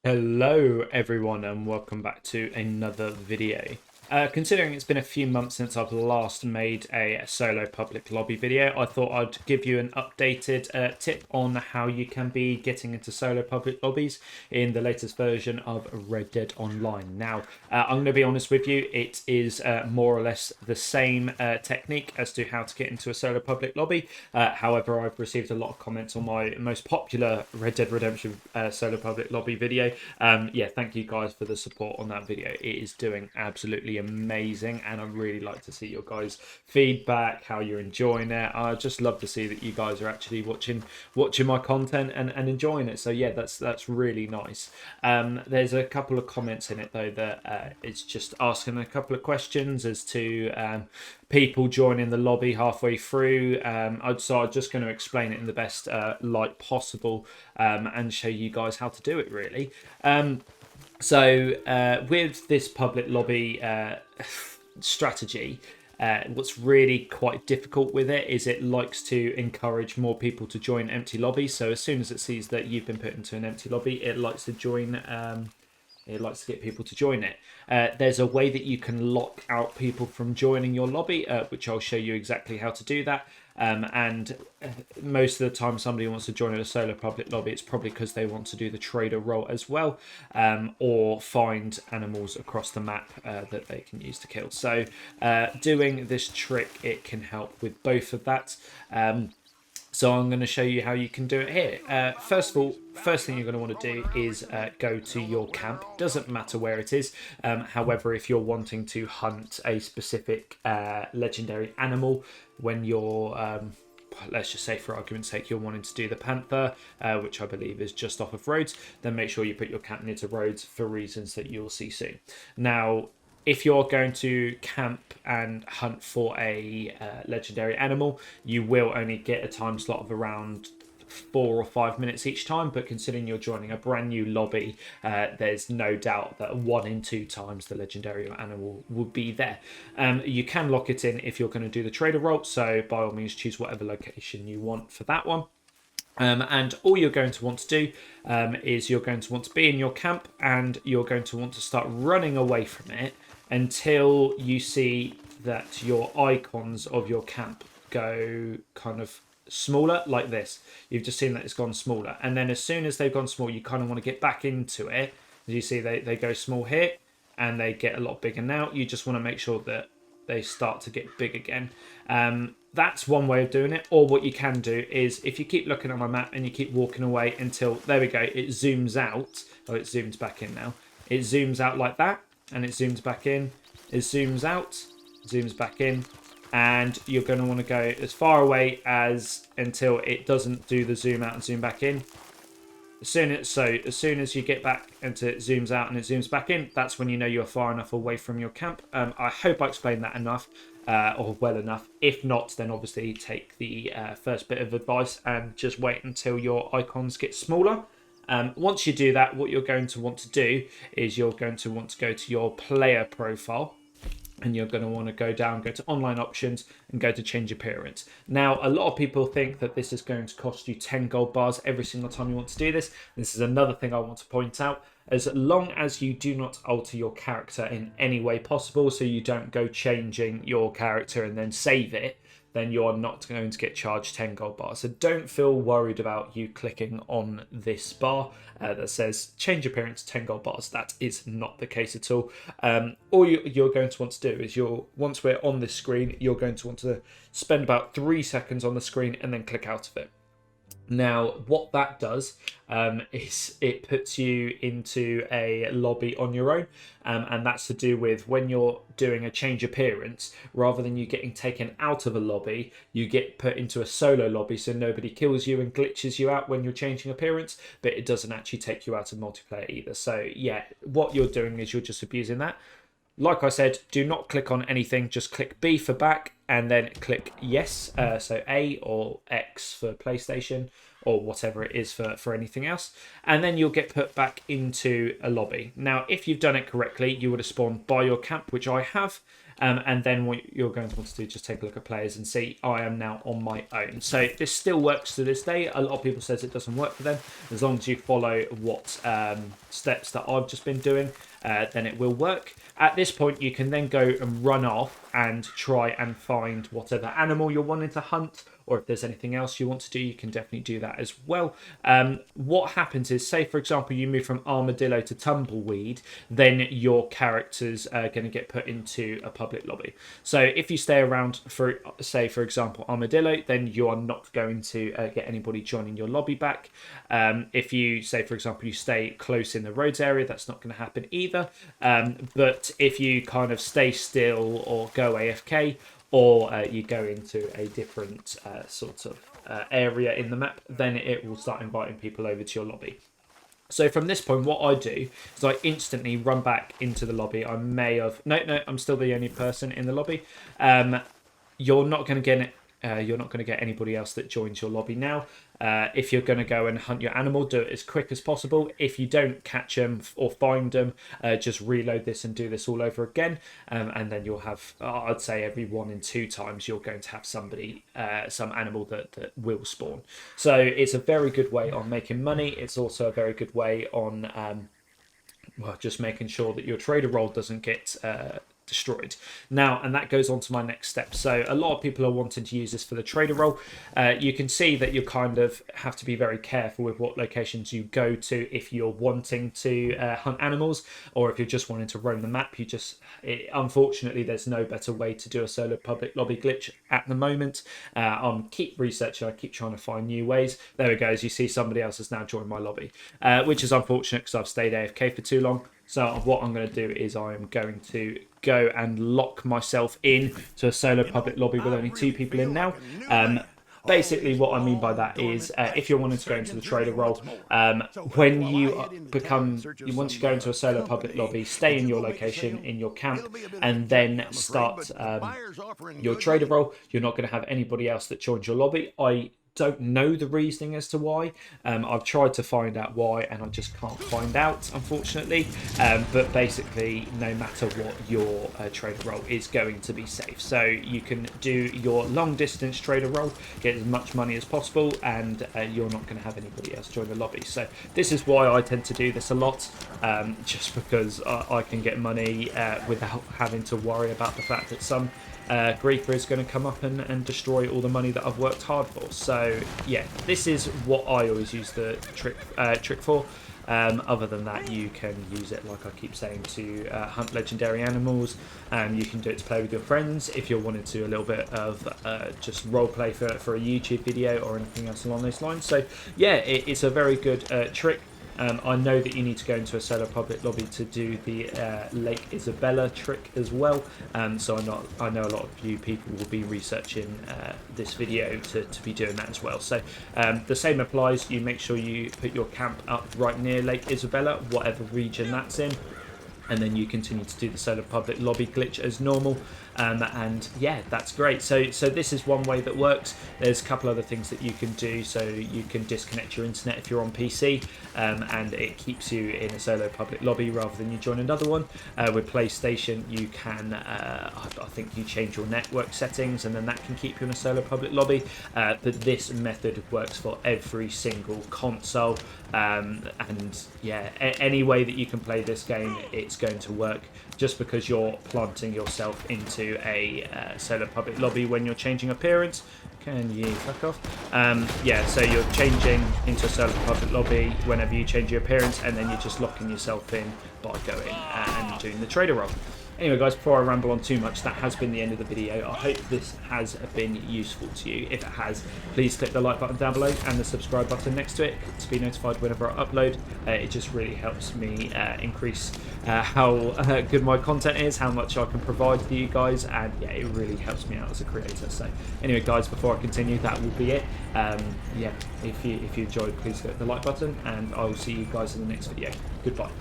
Hello everyone and welcome back to another video. Considering it's been a few months since I've last made a solo public lobby video, I thought I'd give you an updated tip on how you can be getting into solo public lobbies in the latest version of Red Dead Online. Now, I'm going to be honest with you, it is more or less the same technique as to how to get into a solo public lobby. However, I've received a lot of comments on my most popular Red Dead Redemption solo public lobby video. Yeah, thank you guys for the support on that video. It is doing absolutely amazing, and I really like to see your guys' feedback, how you're enjoying it. I just love to see that you guys are actually watching my content and enjoying it. So yeah, that's really nice. There's a couple of comments in it though that it's just asking a couple of questions as to people joining the lobby halfway through. So I'm just going to explain it in the best light possible and show you guys how to do it really. With this public lobby strategy, what's really quite difficult with it is it likes to encourage more people to join empty lobbies. So as soon as it sees that you've been put into an empty lobby, it likes to join. It likes to get people to join it. There's a way that you can lock out people from joining your lobby, which I'll show you exactly how to do that. And most of the time somebody wants to join a solo public lobby, it's probably because they want to do the trader role as well, or find animals across the map that they can use to kill. So doing this trick, it can help with both of that. So I'm going to show you how you can do it here. First of all, first thing you're going to want to do is go to your camp. Doesn't matter where it is. However, if you're wanting to hunt a specific legendary animal, when you're let's just say for argument's sake you're wanting to do the panther, which I believe is just off of Rhodes, then make sure you put your camp near to Rhodes for reasons that you'll see soon. Now, if you're going to camp and hunt for a legendary animal, you will only get a time slot of around 4 or 5 minutes each time, but considering you're joining a brand new lobby, there's no doubt that 1 in 2 times the legendary animal will be there. You can lock it in if you're going to do the trader role, so by all means choose whatever location you want for that one. And all you're going to want to do is you're going to want to be in your camp, and you're going to want to start running away from it until you see that your icons of your camp go kind of smaller, like this. You've just seen that it's gone smaller, and then as soon as they've gone small, you kind of want to get back into it. As you see, they go small here and they get a lot bigger now. You just want to make sure that they start to get big again. That's one way of doing it. Or what you can do is, if you keep looking at my map and you keep walking away until, there we go, it zooms out. Oh, it zooms back in now. It zooms out like that, and it zooms back in. It zooms out, zooms back in, and you're going to want to go as far away as until it doesn't do the zoom out and zoom back in. As soon as you get back and it zooms out and it zooms back in, that's when you know you're far enough away from your camp. I hope I explained that enough, or well enough. If not, then obviously take the first bit of advice and just wait until your icons get smaller. Once you do that, what you're going to want to do is you're going to want to go to your player profile, and you're going to want to go to online options and go to change appearance. Now, a lot of people think that this is going to cost you 10 gold bars every single time you want to do this. This is another thing I want to point out. As long as you do not alter your character in any way possible, so you don't go changing your character and then save it, then you're not going to get charged 10 gold bars. So don't feel worried about you clicking on this bar that says change appearance 10 gold bars. That is not the case at all. All you're going to want to do is, once we're on this screen, you're going to want to spend about 3 seconds on the screen and then click out of it. Now, what that does is it puts you into a lobby on your own, and that's to do with when you're doing a change appearance, rather than you getting taken out of a lobby, you get put into a solo lobby, so nobody kills you and glitches you out when you're changing appearance, but it doesn't actually take you out of multiplayer either. So yeah, what you're doing is you're just abusing that. Like I said, do not click on anything. Just click B for back and then click yes. So A or X for PlayStation, or whatever it is for anything else. And then you'll get put back into a lobby. Now, if you've done it correctly, you would have spawned by your camp, which I have. And then what you're going to want to do, just take a look at players and see I am now on my own. So this still works to this day. A lot of people says it doesn't work for them. As long as you follow what steps that I've just been doing, then it will work. At this point, you can then go and run off and try and find whatever animal you're wanting to hunt, or if there's anything else you want to do, you can definitely do that as well. What happens is, say for example, you move from armadillo to tumbleweed, then your characters are going to get put into a public lobby. So if you stay around for, say for example, armadillo, then you are not going to get anybody joining your lobby back. If you, say for example, you stay close in the roads area, that's not going to happen either. But if you kind of stay still or go AFK, or you go into a different sort of area in the map, then it will start inviting people over to your lobby. So from this point, what I do is I instantly run back into the lobby. I may have... No, I'm still the only person in the lobby. You're not going to get it. You're not going to get anybody else that joins your lobby now. If you're going to go and hunt your animal, do it as quick as possible. If you don't catch them or find them, just reload this and do this all over again. And then you'll have, I'd say every 1 in 2 times, you're going to have somebody, some animal that will spawn. So it's a very good way on making money. It's also a very good way on well, just making sure that your trader role doesn't get destroyed. Now, and that goes on to my next step. So a lot of people are wanting to use this for the trader role. You can see that you kind of have to be very careful with what locations you go to if you're wanting to hunt animals, or if you're just wanting to roam the map. Unfortunately, there's no better way to do a solo public lobby glitch at the moment. Keep researching, I keep trying to find new ways. There we go, as you see, somebody else has now joined my lobby, which is unfortunate because I've stayed AFK for too long. So what I'm going to do is I am going to go and lock myself in to a solo public lobby with only 2 people in now. Basically, what I mean by that is if you're wanting to go into the trader role, when once you go into a solo public lobby, stay in your location, in your camp, and then start your trader role. You're not going to have anybody else that joins your lobby. I don't know the reasoning as to why. I've tried to find out why, and I just can't find out, unfortunately. But basically, no matter what, your trader role is going to be safe. So you can do your long distance trader role, get as much money as possible, and you're not going to have anybody else join the lobby. So this is why I tend to do this a lot, just because I can get money without having to worry about the fact that some Griefer is going to come up and destroy all the money that I've worked hard for. So yeah, this is what I always use the trick for. Other than that, you can use it, like I keep saying, to hunt legendary animals. You can do it to play with your friends if you're wanting to do a little bit of just roleplay for a YouTube video or anything else along those lines. So yeah, it's a very good trick. I know that you need to go into a solo public lobby to do the Lake Isabella trick as well. So I know a lot of you people will be researching this video to be doing that as well. So the same applies. You make sure you put your camp up right near Lake Isabella, whatever region that's in. And then you continue to do the solo public lobby glitch as normal. And yeah, that's great. So this is one way that works. There's a couple other things that you can do. So you can disconnect your internet if you're on PC, and it keeps you in a solo public lobby rather than you join another one. With PlayStation, you can, I think you change your network settings, and then that can keep you in a solo public lobby. But this method works for every single console. And yeah, any way that you can play this game, it's going to work. Just because you're planting yourself into a solo public lobby when you're changing appearance. Can you fuck off? Yeah, so you're changing into a solo public lobby whenever you change your appearance, and then you're just locking yourself in by going and doing the trader role. Anyway guys, before I ramble on too much, that has been the end of the video. I hope this has been useful to you. If it has, please click the like button down below and the subscribe button next to it to be notified whenever I upload. It just really helps me increase how good my content is, how much I can provide for you guys, and yeah, it really helps me out as a creator. So anyway guys, before I continue, that will be it. Yeah, if you enjoyed, please click the like button, and I will see you guys in the next video. Goodbye.